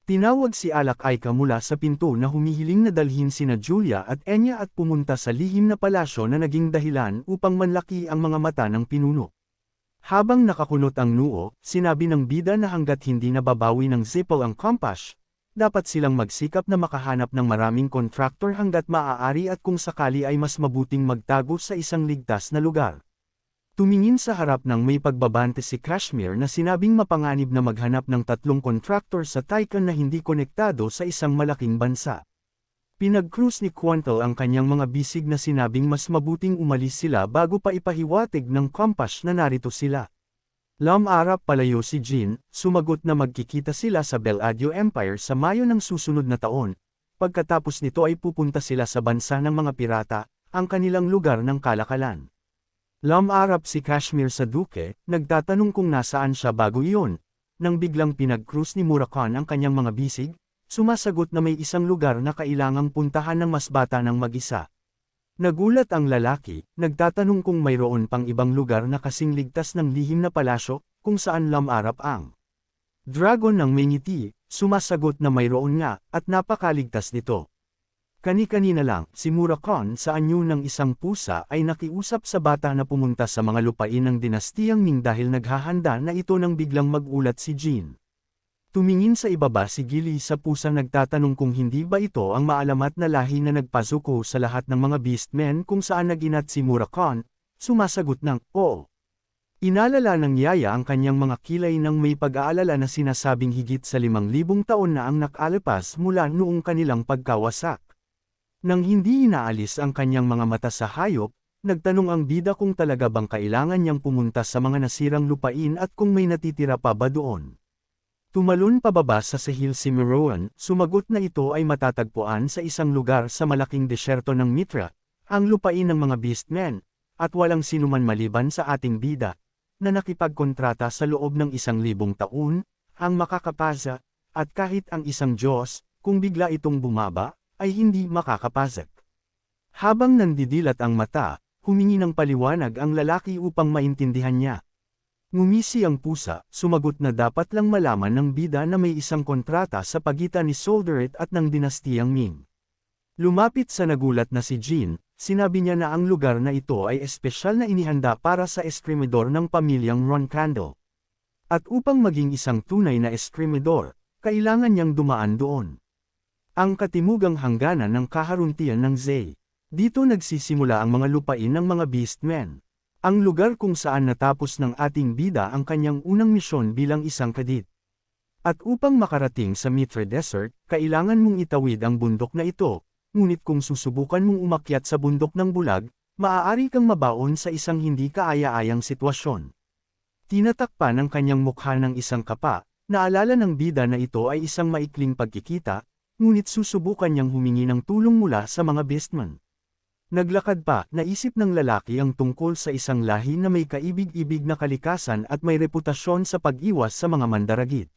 Tinawag si Alak Aika mula sa pinto na humihiling na dalhin sina Julia at Enya at pumunta sa lihim na palasyo na naging dahilan upang manlaki ang mga mata ng pinuno. Habang nakakunot ang noo, sinabi ng bida na hanggat hindi nababawi ng Zippo ang Compass, dapat silang magsikap na makahanap ng maraming kontraktor hanggat maaari at kung sakali ay mas mabuting magtago sa isang ligtas na lugar. Tumingin sa harap ng may pagbabante si Kashmir na sinabing mapanganib na maghanap ng 3 kontraktor sa Taycan na hindi konektado sa isang malaking bansa. Pinag-cruise ni Quantle ang kanyang mga bisig na sinabing mas mabuting umalis sila bago pa ipahiwatig ng Compass na narito sila. Lam-arap palayo si Jean, sumagot na magkikita sila sa Bellagio Empire sa Mayo ng susunod na taon. Pagkatapos nito ay pupunta sila sa bansa ng mga pirata, ang kanilang lugar ng kalakalan. Lam-arap si Kashmir sa Duke, nagtatanong kung nasaan siya bago iyon. Nang biglang pinag-cruise ni Murakami ang kanyang mga bisig, sumasagot na may isang lugar na kailangang puntahan ng mas bata ng mag-isa. Nagulat ang lalaki, nagtatanong kung mayroon pang ibang lugar na kasing ligtas ng lihim na palasyo, kung saan lam-arap ang dragon ng may ngiti, sumasagot na mayroon nga, at napakaligtas nito. Kani-kanina lang, si Murakami sa anyo ng isang pusa ay nakiusap sa bata na pumunta sa mga lupain ng dinastiyang Ming dahil naghahanda na ito nang biglang magulat si Jean. Tumingin sa ibaba si Gili sa pusang nagtatanong kung hindi ba ito ang maalamat na lahi na nagpasuko sa lahat ng mga beastmen kung saan naginat si Murakami, sumasagot ng, oo. Inalala ng yaya ang kanyang mga kilay nang may pag-aalala na sinasabing higit sa 5,000 taon na ang nakalipas mula noong kanilang pagkawasak. Nang hindi inaalis ang kanyang mga mata sa hayop, nagtanong ang bida kung talaga bang kailangan niyang pumunta sa mga nasirang lupain at kung may natitira pa ba doon. Tumalon pababa sa sahil si Merowan, sumagot na ito ay matatagpuan sa isang lugar sa malaking desyerto ng Mitra, ang lupain ng mga beastmen, at walang sinuman maliban sa ating bida, na nakipagkontrata sa loob ng 1,000 taon, ang makakapasa, at kahit ang isang Diyos, kung bigla itong bumaba, ay hindi makakapasok. Habang nandidilat ang mata, humingi ng paliwanag ang lalaki upang maintindihan niya. Ngumisi ang pusa, sumagot na dapat lang malaman ng bida na may isang kontrata sa pagitan ni Solderit at ng dinastiyang Ming. Lumapit sa nagulat na si Jean, sinabi niya na ang lugar na ito ay espesyal na inihanda para sa eskrimidor ng pamilyang Roncandle. At upang maging isang tunay na eskrimidor, kailangan niyang dumaan doon. Ang katimugang hangganan ng kaharuntian ng Zay. Dito nagsisimula ang mga lupain ng mga beastmen. Ang lugar kung saan natapos ng ating bida ang kanyang unang misyon bilang isang kadit. At upang makarating sa Mitra Desert, kailangan mong itawid ang bundok na ito, ngunit kung susubukan mong umakyat sa bundok ng bulag, maaari kang mabaon sa isang hindi kaaya-ayang sitwasyon. Tinatakpan ang kanyang mukha ng isang kapa, naalala ng bida na ito ay isang maikling pagkikita, ngunit susubukan niyang humingi ng tulong mula sa mga beastmen. Naglakad pa, naisip ng lalaki ang tungkol sa isang lahi na may kaibig-ibig na kalikasan at may reputasyon sa pag-iwas sa mga mandaragit.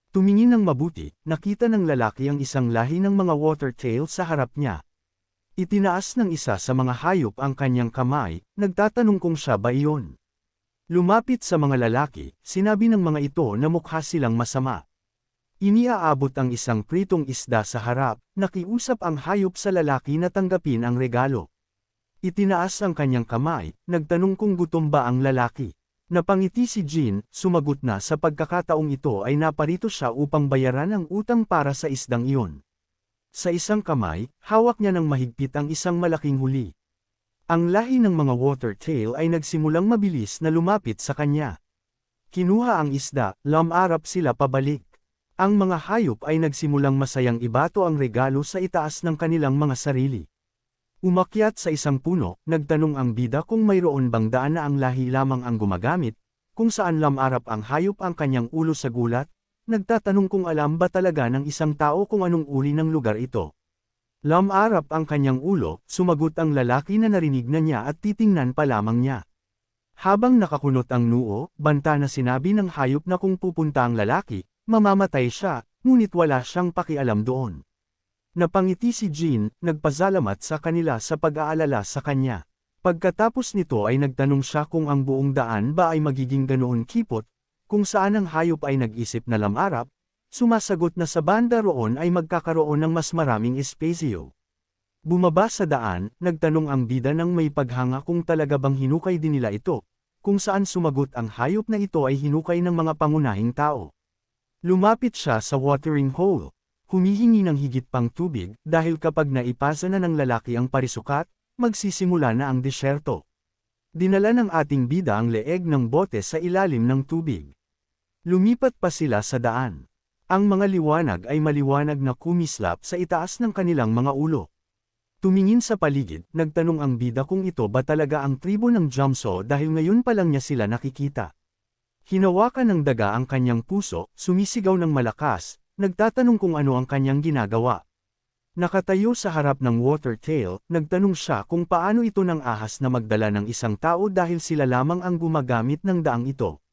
Tumingin ng mabuti, nakita ng lalaki ang isang lahi ng mga watertail sa harap niya. Itinaas ng isa sa mga hayop ang kanyang kamay, nagtatanong kung siya ba iyon. Lumapit sa mga lalaki, sinabi ng mga ito na mukha silang masama. Iniaabot ang isang pritong isda sa harap, nakiusap ang hayop sa lalaki na tanggapin ang regalo. Itinaas ang kanyang kamay, nagtanong kung gutom ba ang lalaki. Napangiti si Jean, sumagot na sa pagkakataong ito ay naparito siya upang bayaran ang utang para sa isdang iyon. Sa isang kamay, hawak niya ng mahigpit ang isang malaking huli. Ang lahi ng mga watertail ay nagsimulang mabilis na lumapit sa kanya. Kinuha ang isda, lam-arap sila pabalik. Ang mga hayop ay nagsimulang masayang ibato ang regalo sa itaas ng kanilang mga sarili. Umakyat sa isang puno, nagtanong ang bida kung mayroon bang daan na ang lahi lamang ang gumagamit, kung saan lam-arap ang hayop ang kanyang ulo sa gulat, nagtatanong kung alam ba talaga ng isang tao kung anong uri ng lugar ito. Lam-arap ang kanyang ulo, sumagot ang lalaki na narinig na niya at titingnan pa lamang niya. Habang nakakunot ang noo, banta na sinabi ng hayop na kung pupunta ang lalaki, mamamatay siya, ngunit wala siyang pakialam doon. Napangiti si Jean, nagpasalamat sa kanila sa pag-aalala sa kanya. Pagkatapos nito ay nagtanong siya kung ang buong daan ba ay magiging ganoon kipot, kung saan ang hayop ay nag-isip na lam-arap, sumasagot na sa banda roon ay magkakaroon ng mas maraming espasyo. Bumaba sa daan, nagtanong ang bida ng may paghanga kung talaga bang hinukay din nila ito, kung saan sumagot ang hayop na ito ay hinukay ng mga pangunahing tao. Lumapit siya sa watering hole, humihingi ng higit pang tubig dahil kapag naipasa na ng lalaki ang parisukat, magsisimula na ang disyerto. Dinala ng ating bida ang leeg ng bote sa ilalim ng tubig. Lumipat pa sila sa daan. Ang mga liwanag ay maliwanag na kumislap sa itaas ng kanilang mga ulo. Tumingin sa paligid, nagtanong ang bida kung ito ba talaga ang tribo ng Jamso dahil ngayon pa lang niya sila nakikita. Hinawakan ng daga ang kanyang puso, sumisigaw ng malakas, nagtatanong kung ano ang kanyang ginagawa. Nakatayo sa harap ng water tail, nagtanong siya kung paano ito ng ahas na magdala ng isang tao dahil sila lamang ang gumagamit ng daang ito.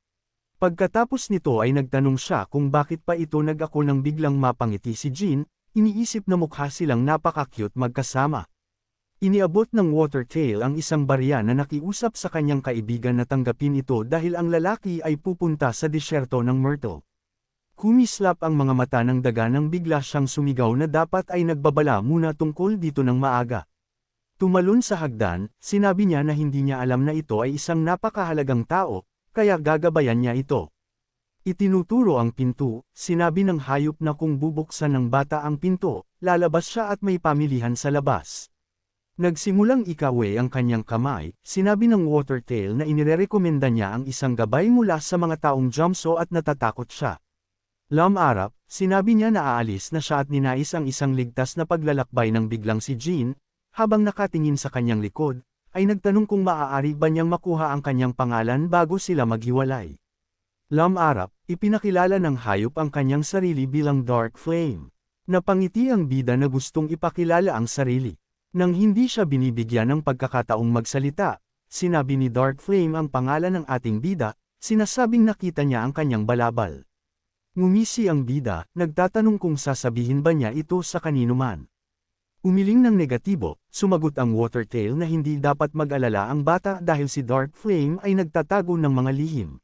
Pagkatapos nito ay nagtanong siya kung bakit pa ito nag-ako nang biglang mapangiti si Jean. Iniisip na mukha silang napaka-cute magkasama. Iniabot ng water tail ang isang barya na nakiusap sa kanyang kaibigan na tanggapin ito dahil ang lalaki ay pupunta sa disyerto ng Myrtle. Kumislap ang mga mata ng daga nang bigla siyang sumigaw na dapat ay nagbabala muna tungkol dito ng maaga. Tumalon sa hagdan, sinabi niya na hindi niya alam na ito ay isang napakahalagang tao, kaya gagabayan niya ito. Itinuturo ang pinto, sinabi ng hayop na kung bubuksan ng bata ang pinto, lalabas siya at may pamilihan sa labas. Nagsimulang ikawe ang kanyang kamay, sinabi ng Watertail na inirekomenda niya ang isang gabay mula sa mga taong Jamso at natatakot siya. Lam-arap, sinabi niya na aalis na siya at ninais ang isang ligtas na paglalakbay ng biglang si Jean, habang nakatingin sa kanyang likod, ay nagtanong kung maaari ba niyang makuha ang kanyang pangalan bago sila maghiwalay. Lam-arap, ipinakilala ng hayop ang kanyang sarili bilang Dark Flame. Napangiti ang bida na gustong ipakilala ang sarili. Nang hindi siya binibigyan ng pagkakataong magsalita, sinabi ni Dark Flame ang pangalan ng ating bida, sinasabing nakita niya ang kanyang balabal. Ngumisi ang bida, nagtatanong kung sasabihin ba niya ito sa kanino man. Umiling ng negatibo, sumagot ang Watertail na hindi dapat mag-alala ang bata dahil si Dark Flame ay nagtatago ng mga lihim.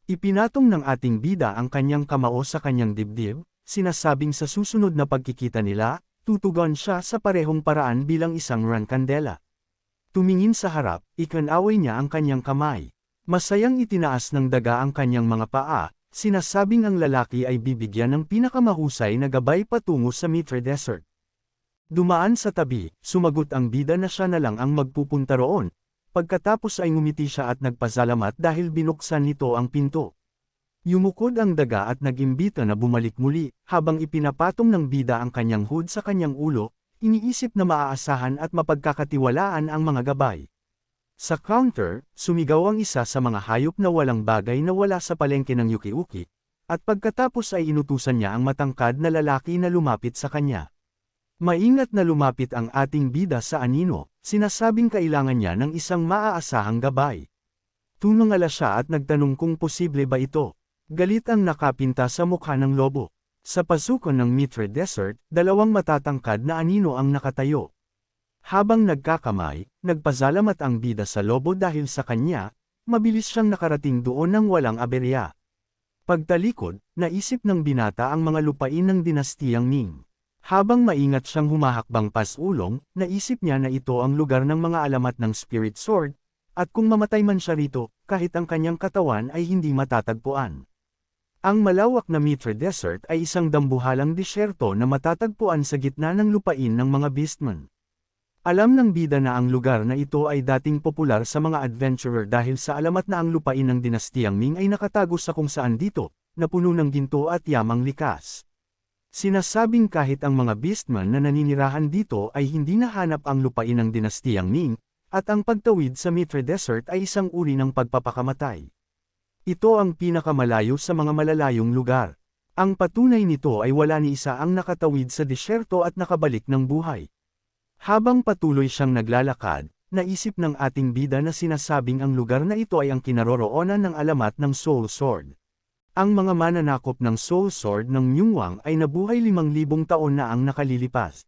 Ipinatong ng ating bida ang kanyang kamao sa kanyang dibdib, sinasabing sa susunod na pagkikita nila, tutugon siya sa parehong paraan bilang isang rankandela. Tumingin sa harap, ikanaway niya ang kanyang kamay. Masayang itinaas ng daga ang kanyang mga paa, sinasabing ang lalaki ay bibigyan ng pinakamahusay na gabay patungo sa Mitre Desert. Dumaan sa tabi, sumagot ang bida na siya na lang ang magpupunta roon. Pagkatapos ay ngumiti siya at nagpasalamat dahil binuksan nito ang pinto. Yumukod ang daga at nag-imbita na bumalik muli, habang ipinapatong ng bida ang kanyang hood sa kanyang ulo, iniisip na maaasahan at mapagkakatiwalaan ang mga gabay. Sa counter, sumigaw ang isa sa mga hayop na walang bagay na wala sa palengke ng Yuki-Uki, at pagkatapos ay inutusan niya ang matangkad na lalaki na lumapit sa kanya. Maingat na lumapit ang ating bida sa anino, sinasabing kailangan niya ng isang maaasahang gabay. Tumangala siya at nagtanong kung posible ba ito. Galit ang nakapinta sa mukha ng lobo. Sa pasukan ng Mitre Desert, dalawang matatangkad na anino ang nakatayo. Habang nagkakamay, nagpasalamat ang bida sa lobo dahil sa kanya, mabilis siyang nakarating doon ng walang aberya. Pagtalikod, naisip ng binata ang mga lupain ng dinastiyang Ming. Habang maingat siyang humahakbang pasulong, naisip niya na ito ang lugar ng mga alamat ng Spirit Sword, at kung mamatay man siya rito, kahit ang kanyang katawan ay hindi matatagpuan. Ang malawak na Mitre Desert ay isang dambuhalang disyerto na matatagpuan sa gitna ng lupain ng mga beastmen. Alam ng bida na ang lugar na ito ay dating popular sa mga adventurer dahil sa alamat na ang lupain ng dinastiyang Ming ay nakatago sa kung saan dito, na puno ng ginto at yamang likas. Sinasabing kahit ang mga beastmen na naninirahan dito ay hindi nahanap ang lupain ng dinastiyang Ming, at ang pagtawid sa Mitre Desert ay isang uri ng pagpapakamatay. Ito ang pinakamalayo sa mga malalayong lugar. Ang patunay nito ay wala ni isa ang nakatawid sa disyerto at nakabalik ng buhay. Habang patuloy siyang naglalakad, naisip ng ating bida na sinasabing ang lugar na ito ay ang kinaroroonan ng alamat ng Soul Sword. Ang mga mananakop ng Soul Sword ng Myungwang ay nabuhay 5,000 taon na ang nakalilipas.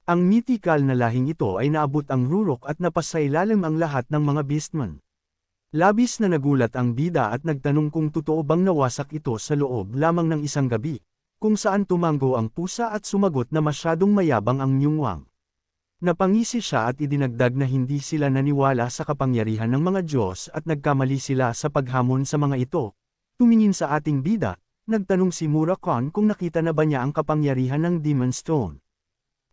Ang mythical na lahing ito ay naabot ang Rurok at napasailalim ang lahat ng mga beastmen. Labis na nagulat ang bida at nagtanong kung totoo bang nawasak ito sa loob lamang ng isang gabi. kung saan tumango ang pusa at sumagot na masyadong mayabang ang Myungwang. Napangisi siya at idinagdag na hindi sila naniwala sa kapangyarihan ng mga Diyos at nagkamali sila sa paghamon sa mga ito. Tumingin sa ating bida, nagtanong si Murakon kung nakita na ba niya ang kapangyarihan ng Demon Stone.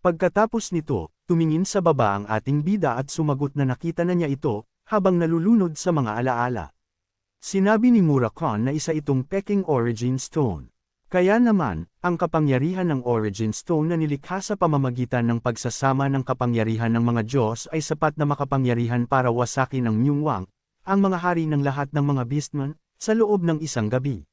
Pagkatapos nito, tumingin sa baba ang ating bida at sumagot na nakita na niya ito, habang nalulunod sa mga alaala. Sinabi ni Murakon na isa itong Peking Origin Stone. Kaya naman, ang kapangyarihan ng Origin Stone na nilikha sa pamamagitan ng pagsasama ng kapangyarihan ng mga Diyos ay sapat na makapangyarihan para wasakin ang Myungwang, ang mga hari ng lahat ng mga beastmen, sa loob ng isang gabi.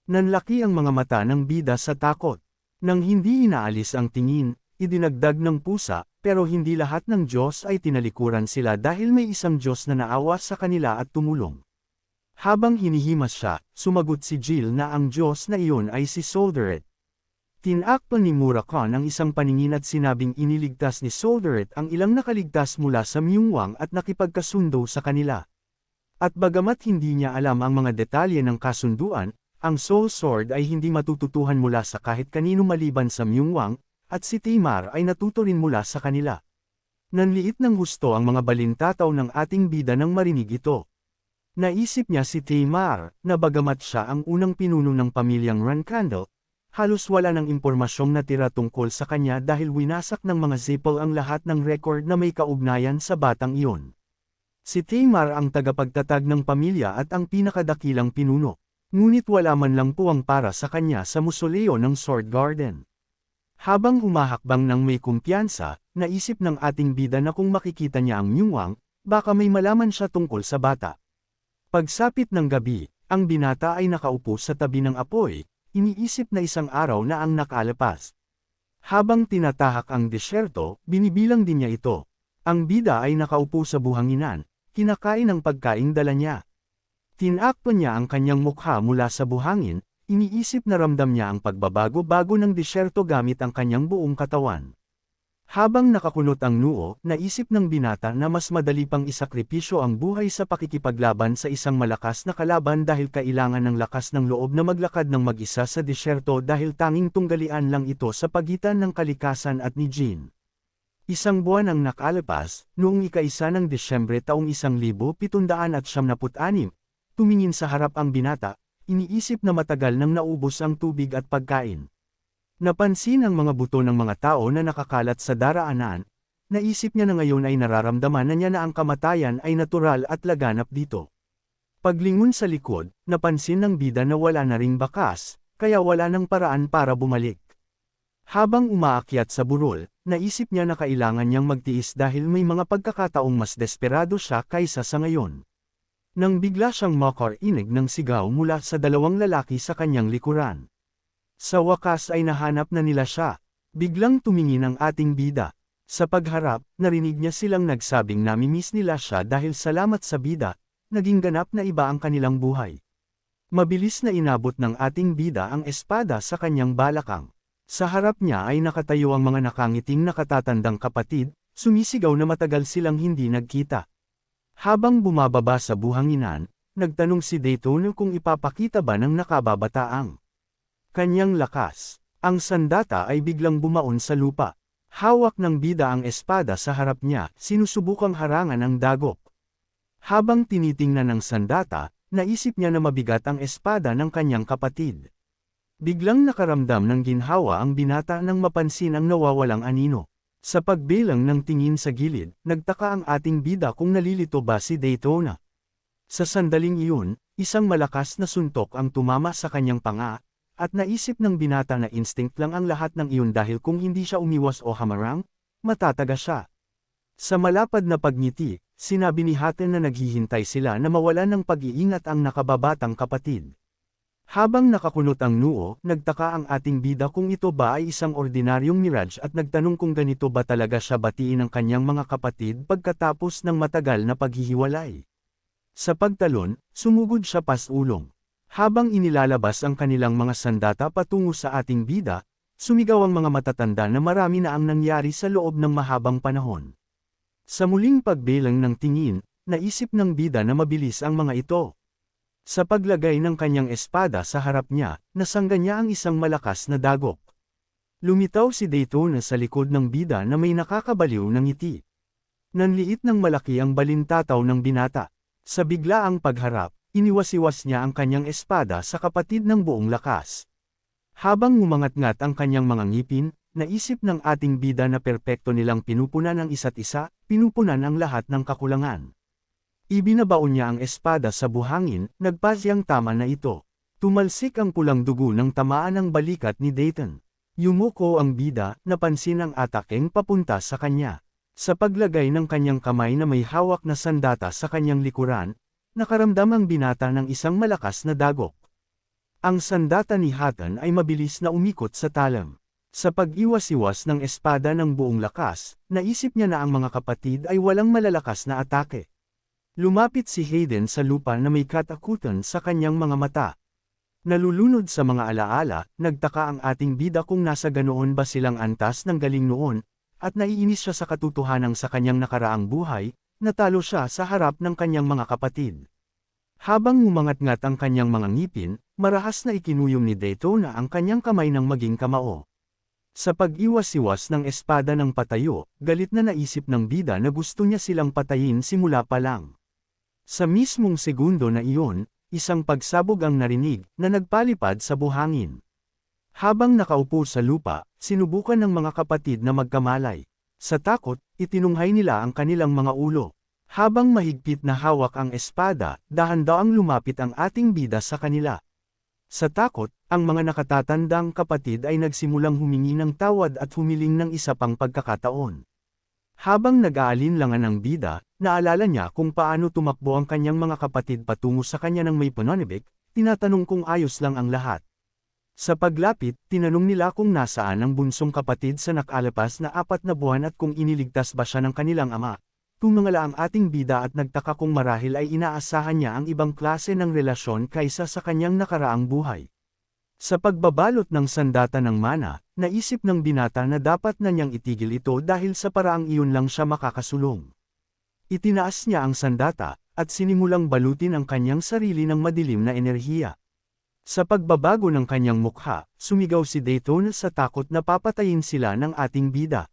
Nanlaki ang mga mata ng bida sa takot. Nang hindi inaalis ang tingin, idinagdag ng pusa, pero hindi lahat ng Diyos ay tinalikuran sila dahil may isang Diyos na naawa sa kanila at tumulong. Habang hinihimas siya, sumagot si Jill na ang Diyos na iyon ay si Solderet. Tinakpan ni Murakon ang isang paningin at sinabing iniligtas ni Solderet ang ilang nakaligtas mula sa Myungwang at nakipagkasundo sa kanila. At bagamat hindi niya alam ang mga detalye ng kasunduan, ang Soul Sword ay hindi matututuhan mula sa kahit kanino maliban sa Myungwang, at si Tamar ay natuto rin mula sa kanila. Nanliit ng husto ang mga balintataw ng ating bida nang marinig ito. Naisip niya si Tamar, na bagamat siya ang unang pinuno ng pamilyang Rancandle, halos wala ng impormasyong natira tungkol sa kanya dahil winasak ng mga Zippel ang lahat ng record na may kaugnayan sa batang iyon. Si Tamar ang tagapagtatag ng pamilya at ang pinakadakilang pinuno, ngunit wala man lang puwang para sa kanya sa musoleo ng Sword Garden. Habang humahakbang ng may kumpiyansa, naisip ng ating bida na kung makikita niya ang Myungwang, baka may malaman siya tungkol sa bata. Pagsapit ng gabi, ang binata ay nakaupo sa tabi ng apoy, iniisip na isang araw na ang nakalapas. Habang tinatahak ang disyerto, binibilang din niya ito. Ang bida ay nakaupo sa buhanginan, kinakain ang pagkaing dala niya. Tinakpan niya ang kanyang mukha mula sa buhangin, iniisip na ramdam niya ang pagbabago-bago ng disyerto gamit ang kanyang buong katawan. Habang nakakunot ang noo, naisip ng binata na mas madali pang isakripisyo ang buhay sa pakikipaglaban sa isang malakas na kalaban dahil kailangan ng lakas ng loob na maglakad ng mag-isa sa disyerto dahil tanging tunggalian lang ito sa pagitan ng kalikasan at ni Jean. Isang buwan ang nakalipas, noong ika-1 ng Disyembre taong 1776, tumingin sa harap ang binata, iniisip na matagal nang naubos ang tubig at pagkain. Napansin ang mga buto ng mga tao na nakakalat sa daraanan, naisip niya na ngayon ay nararamdaman na niya na ang kamatayan ay natural at laganap dito. Paglingon sa likod, napansin ng bida na wala na ring bakas, kaya wala nang paraan para bumalik. Habang umaakyat sa burol, naisip niya na kailangan niyang magtiis dahil may mga pagkakataong mas desperado siya kaysa sa ngayon. Nang bigla siyang makarinig ng sigaw mula sa dalawang lalaki sa kanyang likuran. Sa wakas ay nahanap na nila siya. Biglang tumingin ang ating bida. Sa pagharap, narinig niya silang nagsabing namimiss nila siya dahil salamat sa bida, naging ganap na iba ang kanilang buhay. Mabilis na inabot ng ating bida ang espada sa kanyang balakang. Sa harap niya ay nakatayo ang mga nakangiting nakatatandang kapatid, sumisigaw na matagal silang hindi nagkita. Habang bumababa sa buhanginan, nagtanong si Dayton kung ipapakita ba ng nakababataang kanyang lakas. Ang sandata ay biglang bumaon sa lupa. Hawak ng bida ang espada sa harap niya, sinusubukang harangan ang dagok. Habang tinitingnan ng sandata, naisip niya na mabigat ang espada ng kanyang kapatid. Biglang nakaramdam ng ginhawa ang binata nang mapansin ang nawawalang anino. Sa pagbilang ng tingin sa gilid, nagtaka ang ating bida kung nalilito ba si Daytona. Sa sandaling iyon, isang malakas na suntok ang tumama sa kanyang panga, at naisip ng binata na instinct lang ang lahat ng iyon dahil kung hindi siya umiwas o hamarang, matataga siya. Sa malapad na pagngiti, sinabi ni Hatten na naghihintay sila na mawala ng pag-iingat ang nakababatang kapatid. Habang nakakunot ang noo, nagtaka ang ating bida kung ito ba ay isang ordinaryong mirage at nagtanong kung ganito ba talaga siya batiin ng kanyang mga kapatid pagkatapos ng matagal na paghihiwalay. Sa pagtalon, sumugod siya pasulong. Habang inilalabas ang kanilang mga sandata patungo sa ating bida, sumigaw ang mga matatanda na marami na ang nangyari sa loob ng mahabang panahon. Sa muling pagbilang ng tingin, naisip ng bida na mabilis ang mga ito. Sa paglagay ng kanyang espada sa harap niya, nasangga niya ang isang malakas na dagok. Lumitaw si Daytona sa likod ng bida na may nakakabaliw ng ngiti. Nanliit ng malaki ang balintataw ng binata. Sa biglaang pagharap, iniwasiwas niya ang kanyang espada sa kapatid ng buong lakas. Habang ngumangat-ngat ang kanyang mga ngipin, naisip ng ating bida na perpekto nilang pinupunan ang isa't isa, pinupunan ang lahat ng kakulangan. Ibinabaon niya ang espada sa buhangin, nagpasyang tama na ito. Tumalsik ang pulang dugo ng tamaan ng balikat ni Dayton. Yumuko ang bida, napansin ang atakeng papunta sa kanya. Sa paglagay ng kanyang kamay na may hawak na sandata sa kanyang likuran, nakaramdam ang binata ng isang malakas na dagok. Ang sandata ni Hatton ay mabilis na umikot sa talam. Sa pag-iwas-iwas ng espada ng buong lakas, naisip niya na ang mga kapatid ay walang malalakas na atake. Lumapit si Hayden sa lupa na may katakutan sa kanyang mga mata. Nalulunod sa mga alaala, nagtaka ang ating bida kung nasa ganoon ba silang antas ng galing noon, at naiinis siya sa katotohanan sa kanyang nakaraang buhay, natalo siya sa harap ng kanyang mga kapatid. Habang umangat-ngat ang kanyang mga ngipin, marahas na ikinuyom ni Daytona ang kanyang kamay ng maging kamao. Sa pag-iwas-iwas ng espada ng patayo, galit na naisip ng bida na gusto niya silang patayin simula pa lang. Sa mismong segundo na iyon, isang pagsabog ang narinig na nagpalipad sa buhangin. Habang nakaupo sa lupa, sinubukan ng mga kapatid na magkamalay. Sa takot, itinunghay nila ang kanilang mga ulo. Habang mahigpit na hawak ang espada, dahan-daang lumapit ang ating bida sa kanila. Sa takot, ang mga nakatatandang kapatid ay nagsimulang humingi ng tawad at humiling ng isa pang pagkakataon. Habang nag-aalinlangan ang bida, naalala niya kung paano tumakbo ang kanyang mga kapatid patungo sa kanya ng may pananibik, tinatanong kung ayos lang ang lahat. Sa paglapit, tinanong nila kung nasaan ang bunsong kapatid sa nakalipas na 4 na buwan at kung iniligtas ba siya ng kanilang ama. Tumangala ang ating bida at nagtaka kung marahil ay inaasahan niya ang ibang klase ng relasyon kaysa sa kanyang nakaraang buhay. Sa pagbabalot ng sandata ng mana, naisip ng binata na dapat na niyang itigil ito dahil sa paraang iyon lang siya makakasulong. Itinaas niya ang sandata, at sinimulang balutin ang kanyang sarili ng madilim na enerhiya. Sa pagbabago ng kanyang mukha, sumigaw si Daytona sa takot na papatayin sila ng ating bida.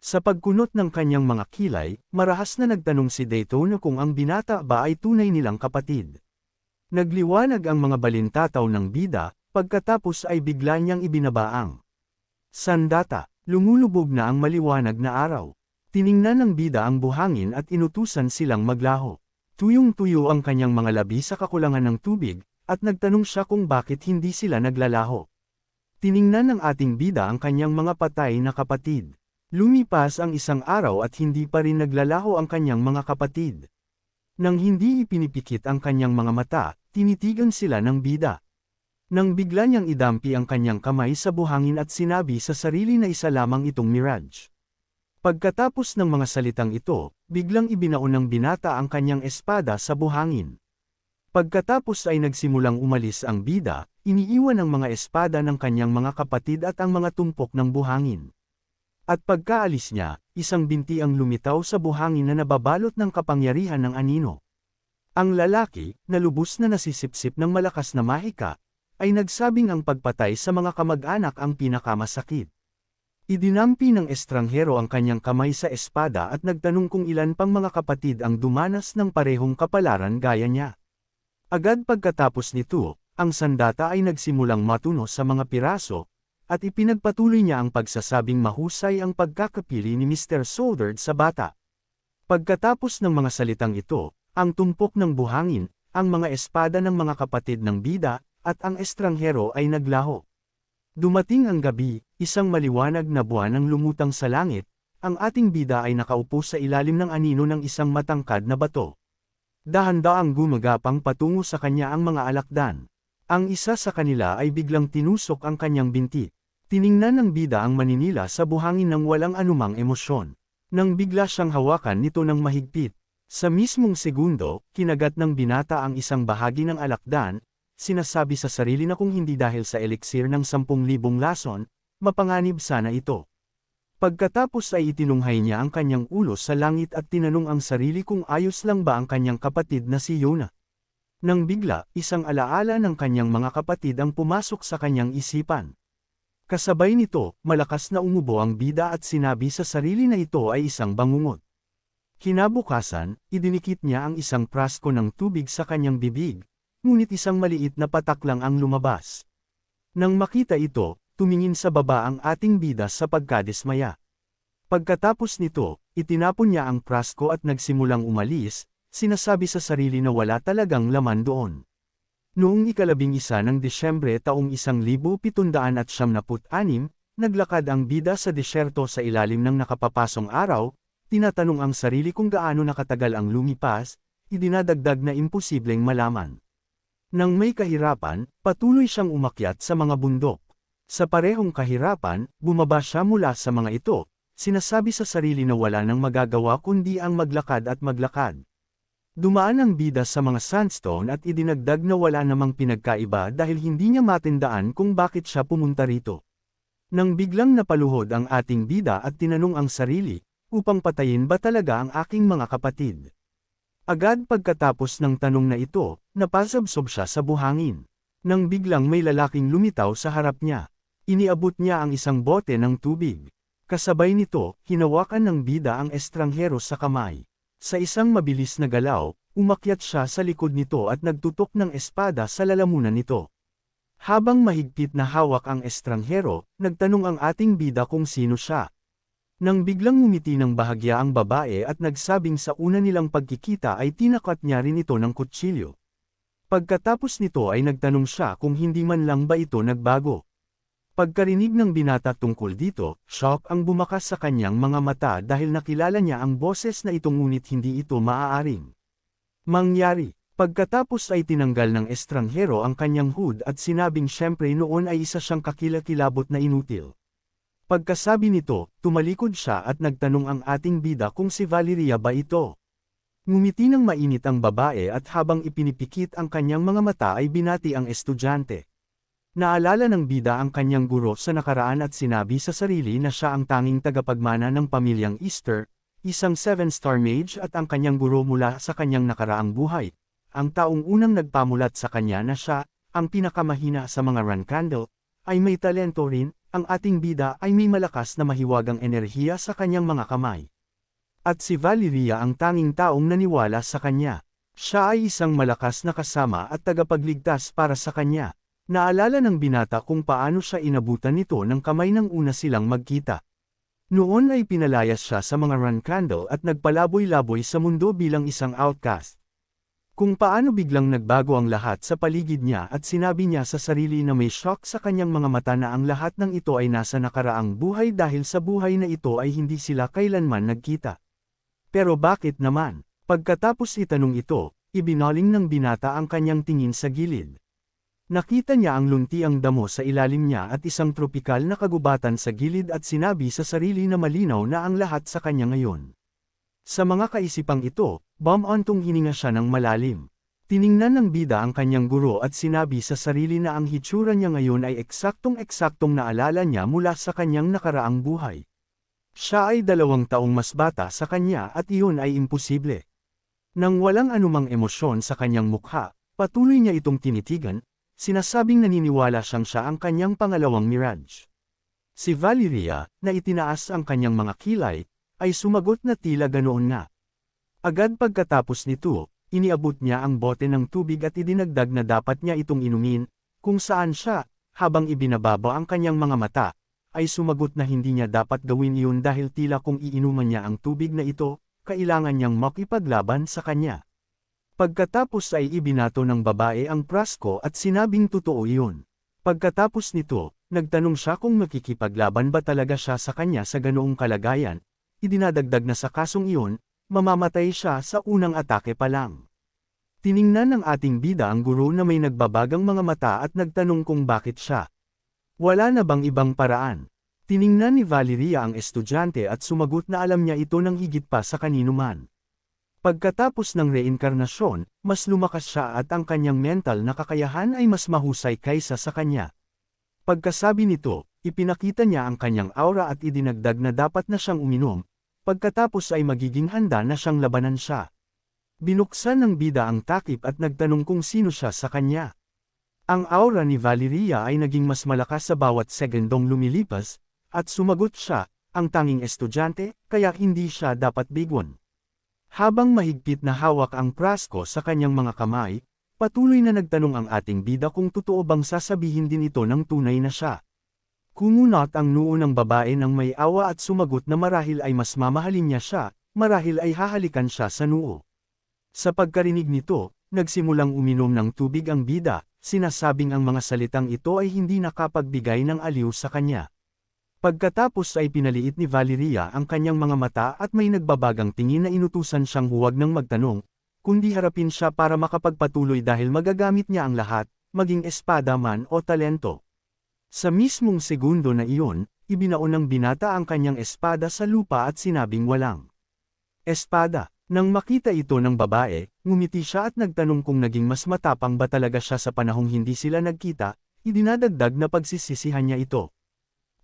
Sa pagkunot ng kanyang mga kilay, marahas na nagtanong si Daytona kung ang binata ba ay tunay nilang kapatid. Nagliwanag ang mga balintataw ng bida, pagkatapos ay bigla niyang ibinabaang sandata. Lumulubog na ang maliwanag na araw. Tiningnan ng bida ang buhangin at inutusan silang maglaho. Tuyong-tuyo ang kanyang mga labi sa kakulangan ng tubig, at nagtanong siya kung bakit hindi sila naglalaho. Tiningnan ng ating bida ang kanyang mga patay na kapatid. Lumipas ang isang araw at hindi pa rin naglalaho ang kanyang mga kapatid. Nang hindi ipinipikit ang kanyang mga mata, tinitigan sila ng bida. Nang bigla niyang idampi ang kanyang kamay sa buhangin at sinabi sa sarili na isa lamang itong mirage. Pagkatapos ng mga salitang ito, biglang ibinaon ng binata ang kanyang espada sa buhangin. Pagkatapos ay nagsimulang umalis ang bida, iniiwan ang mga espada ng kanyang mga kapatid at ang mga tumpok ng buhangin. At pagkaalis niya, isang binti ang lumitaw sa buhangin na nababalot ng kapangyarihan ng anino. Ang lalaki, na lubos na nasisipsip ng malakas na mahika, ay nagsabing ang pagpatay sa mga kamag-anak ang pinakamasakit. Idinampi ng estranghero ang kanyang kamay sa espada at nagtanong kung ilan pang mga kapatid ang dumanas ng parehong kapalaran gaya niya. Agad pagkatapos nito, ang sandata ay nagsimulang matuno sa mga piraso, at ipinagpatuloy niya ang pagsasabing mahusay ang pagkakapili ni Mr. Soldard sa bata. Pagkatapos ng mga salitang ito, ang tumpok ng buhangin, ang mga espada ng mga kapatid ng bida, at ang estranghero ay naglaho. Dumating ang gabi, isang maliwanag na buwan ang lumutang sa langit, ang ating bida ay nakaupo sa ilalim ng anino ng isang matangkad na bato. Dahan-daang gumagapang patungo sa kanya ang mga alakdan. Ang isa sa kanila ay biglang tinusok ang kanyang binti. Tiningnan ng bida ang maninila sa buhangin ng walang anumang emosyon. Nang bigla siyang hawakan nito ng mahigpit. Sa mismong segundo, kinagat ng binata ang isang bahagi ng alakdan, sinasabi sa sarili na kung hindi dahil sa eliksir ng 10,000 lason, mapanganib sana ito. Pagkatapos ay itinunghay niya ang kanyang ulo sa langit at tinanong ang sarili kung ayos lang ba ang kanyang kapatid na si Yona. Nang bigla, isang alaala ng kanyang mga kapatid ang pumasok sa kanyang isipan. Kasabay nito, malakas na umubo ang bida at sinabi sa sarili na ito ay isang bangungot. Kinabukasan, idinikit niya ang isang prasko ng tubig sa kanyang bibig, ngunit isang maliit na patak lang ang lumabas. Nang makita ito, tumingin sa baba ang ating bida sa pagkadismaya. Pagkatapos nito, itinapon niya ang prasko at nagsimulang umalis, sinasabi sa sarili na wala talagang laman doon. Noong 11 ng Disyembre taong 1776, naglakad ang bida sa disyerto sa ilalim ng nakapapasong araw, tinatanong ang sarili kung gaano nakatagal ang lumipas, idinadagdag na imposibleng malaman. Nang may kahirapan, patuloy siyang umakyat sa mga bundok. Sa parehong kahirapan, bumaba siya mula sa mga ito, sinasabi sa sarili na wala nang magagawa kundi ang maglakad at maglakad. Dumaan ang bida sa mga sandstone at idinagdag na wala namang pinagkaiba dahil hindi niya matindaan kung bakit siya pumunta rito. Nang biglang napaluhod ang ating bida at tinanong ang sarili, upang patayin ba talaga ang aking mga kapatid? Agad pagkatapos ng tanong na ito, napasabsob siya sa buhangin. Nang biglang may lalaking lumitaw sa harap niya. Iniabot niya ang isang bote ng tubig. Kasabay nito, hinawakan ng bida ang estranghero sa kamay. Sa isang mabilis na galaw, umakyat siya sa likod nito at nagtutok ng espada sa lalamunan nito. Habang mahigpit na hawak ang estranghero, nagtanong ang ating bida kung sino siya. Nang biglang ngumiti ng bahagya ang babae at nagsabing sa una nilang pagkikita ay tinakat niya rin ito ng kutsilyo. Pagkatapos nito ay nagtanong siya kung hindi man lang ba ito nagbago. Pagkarinig ng binata tungkol dito, shock ang bumakas sa kanyang mga mata dahil nakilala niya ang boses na ito ngunit hindi ito maaaring mangyari. Pagkatapos ay tinanggal ng estranghero ang kanyang hood at sinabing siyempre noon ay isa siyang kakilakilabot na inutil. Pagkasabi nito, tumalikod siya at nagtanong ang ating bida kung si Valeria ba ito. Ngumiti ng mainit ang babae at habang ipinipikit ang kanyang mga mata ay binati ang estudyante. Naalala ng bida ang kanyang guro sa nakaraan at sinabi sa sarili na siya ang tanging tagapagmana ng pamilyang Easter, isang 7-star mage at ang kanyang guro mula sa kanyang nakaraang buhay. Ang taong unang nagpamulat sa kanya na siya, ang pinakamahina sa mga Rankandel, ay may talento rin, ang ating bida ay may malakas na mahiwagang enerhiya sa kanyang mga kamay. At si Valeria ang tanging taong naniwala sa kanya. Siya ay isang malakas na kasama at tagapagligtas para sa kanya. Naalala ng binata kung paano siya inabutan nito ng kamay nang una silang magkita. Noon ay pinalayas siya sa mga Rankandel at nagpalaboy-laboy sa mundo bilang isang outcast. Kung paano biglang nagbago ang lahat sa paligid niya at sinabi niya sa sarili na may shock sa kanyang mga mata na ang lahat ng ito ay nasa nakaraang buhay dahil sa buhay na ito ay hindi sila kailanman nagkita. Pero bakit naman? Pagkatapos itanong ito, ibinaling ng binata ang kanyang tingin sa gilid. Nakita niya ang luntiang damo sa ilalim niya at isang tropikal na kagubatan sa gilid at sinabi sa sarili na malinaw na ang lahat sa kanya ngayon. Sa mga kaisipang ito, bumantong hininga siya ng malalim. Tiningnan ng bida ang kanyang guro at sinabi sa sarili na ang hitsura niya ngayon ay eksaktong-eksaktong naalala niya mula sa kanyang nakaraang buhay. Siya ay 2 taong mas bata sa kanya at iyon ay imposible. Nang walang anumang emosyon sa kanyang mukha, patuloy niya itong tinitigan, sinasabing naniniwala siyang siya ang kanyang pangalawang mirage. Si Valeria, na itinaas ang kanyang mga kilay, ay sumagot na tila ganoon nga. Agad pagkatapos nito, iniabot niya ang bote ng tubig at idinagdag na dapat niya itong inumin, kung saan siya, habang ibinababa ang kanyang mga mata, ay sumagot na hindi niya dapat gawin iyon dahil tila kung iinuman niya ang tubig na ito, kailangan niyang makipaglaban sa kanya. Pagkatapos ay ibinato ng babae ang prasko at sinabing totoo iyon. Pagkatapos nito, nagtanong siya kung makikipaglaban ba talaga siya sa kanya sa ganoong kalagayan, idinadagdag na sa kasong iyon, mamamatay siya sa unang atake pa lang. Tiningnan ng ating bida ang guro na may nagbabagang mga mata at nagtanong kung bakit siya. Wala na bang ibang paraan? Tiningnan ni Valeria ang estudyante at sumagot na alam niya ito ng higit pa sa kanino man. Pagkatapos ng reinkarnasyon, mas lumakas siya at ang kanyang mental na kakayahan ay mas mahusay kaysa sa kanya. Pagkasabi nito, ipinakita niya ang kanyang aura at idinagdag na dapat na siyang uminom, pagkatapos ay magiging handa na siyang labanan siya. Binuksan ng bida ang takip at nagtanong kung sino siya sa kanya. Ang aura ni Valeria ay naging mas malakas sa bawat segundong lumilipas, at sumagot siya, ang tanging estudyante, kaya hindi siya dapat bigwan. Habang mahigpit na hawak ang prasko sa kanyang mga kamay, patuloy na nagtanong ang ating bida kung totoo bang sasabihin din ito ng tunay na siya. Kumunot ang noo ng babae ng may awa at sumagot na marahil ay mas mamahalin niya siya, marahil ay hahalikan siya sa noo. Sa pagkarinig nito, nagsimulang uminom ng tubig ang bida, sinasabing ang mga salitang ito ay hindi nakapagbigay ng aliw sa kanya. Pagkatapos ay pinaliit ni Valeria ang kanyang mga mata at may nagbabagang tingin na inutusan siyang huwag nang magtanong, kundi harapin siya para makapagpatuloy dahil magagamit niya ang lahat, maging espada man o talento. Sa mismong segundo na iyon, ibinaon ng binata ang kanyang espada sa lupa at sinabing walang espada. Nang makita ito ng babae, ngumiti siya at nagtanong kung naging mas matapang ba talaga siya sa panahong hindi sila nagkita, idinadagdag na pagsisisihan niya ito.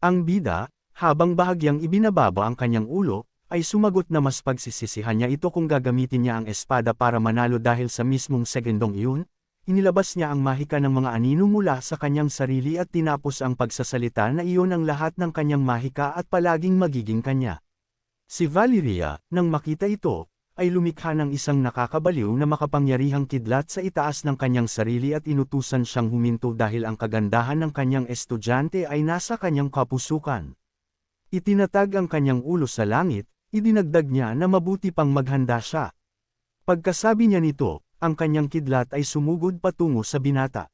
Ang bida, habang bahagyang ibinababa ang kanyang ulo, ay sumagot na mas pagsisisihan niya ito kung gagamitin niya ang espada para manalo dahil sa mismong segundong iyon, inilabas niya ang mahika ng mga anino mula sa kanyang sarili at tinapos ang pagsasalita na iyon ang lahat ng kanyang mahika at palaging magiging kanya. Si Valeria, nang makita ito, ay lumikha ng isang nakakabaliw na makapangyarihang kidlat sa itaas ng kanyang sarili at inutusan siyang huminto dahil ang kagandahan ng kanyang estudyante ay nasa kanyang kapusukan. Itinatag ang kanyang ulo sa langit, idinagdag niya na mabuti pang maghanda siya. Pagkasabi niya nito, ang kanyang kidlat ay sumugod patungo sa binata.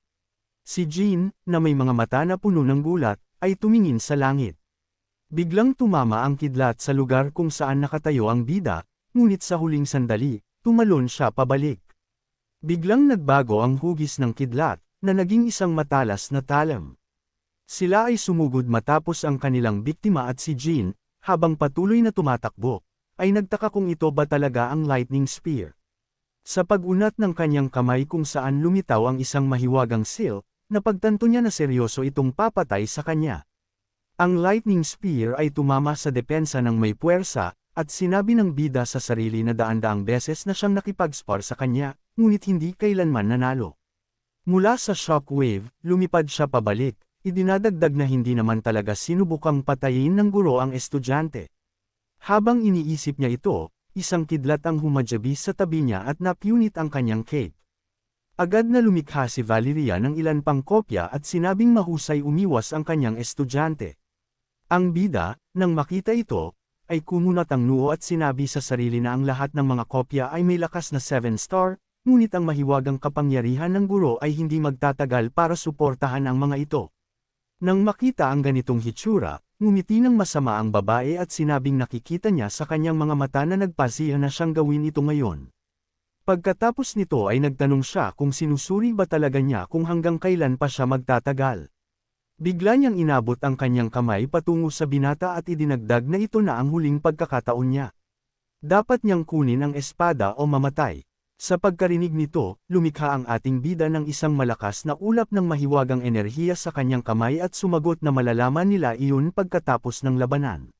Si Jean, na may mga mata na puno ng gulat, ay tumingin sa langit. Biglang tumama ang kidlat sa lugar kung saan nakatayo ang bida, ngunit sa huling sandali, tumalon siya pabalik. Biglang nagbago ang hugis ng kidlat, na naging isang matalas na talam. Sila ay sumugod matapos ang kanilang biktima at si Jean, habang patuloy na tumatakbo, ay nagtaka kung ito ba talaga ang lightning spear. Sa pag-unat ng kanyang kamay kung saan lumitaw ang isang mahiwagang seal, napagtanto niya na seryoso itong papatay sa kanya. Ang lightning spear ay tumama sa depensa ng may puwersa, at sinabi ng bida sa sarili na daan-daang beses na siyang nakipag-spar sa kanya, ngunit hindi kailanman nanalo. Mula sa shockwave, lumipad siya pabalik, idinadagdag na hindi naman talaga sinubukang patayin ng guro ang estudyante. Habang iniisip niya ito, isang kidlat ang humadyabi sa tabi niya at napunit ang kanyang cape. Agad na lumikha si Valeria ng ilan pang kopya at sinabing mahusay umiwas ang kanyang estudyante. Ang bida, nang makita ito, ay kumunat ang noo at sinabi sa sarili na ang lahat ng mga kopya ay may lakas na 7-star, ngunit ang mahiwagang kapangyarihan ng guro ay hindi magtatagal para suportahan ang mga ito. Nang makita ang ganitong hitsura, ngumiti ng masama ang babae at sinabing nakikita niya sa kanyang mga mata na nagpasiya na siyang gawin ito ngayon. Pagkatapos nito ay nagtanong siya kung sinusuri ba talaga niya kung hanggang kailan pa siya magtatagal. Bigla niyang inabot ang kanyang kamay patungo sa binata at idinagdag na ito na ang huling pagkakataon niya. Dapat niyang kunin ang espada o mamatay. Sa pagkarinig nito, lumikha ang ating bida ng isang malakas na ulap ng mahiwagang enerhiya sa kanyang kamay at sumagot na malalaman nila iyon pagkatapos ng labanan.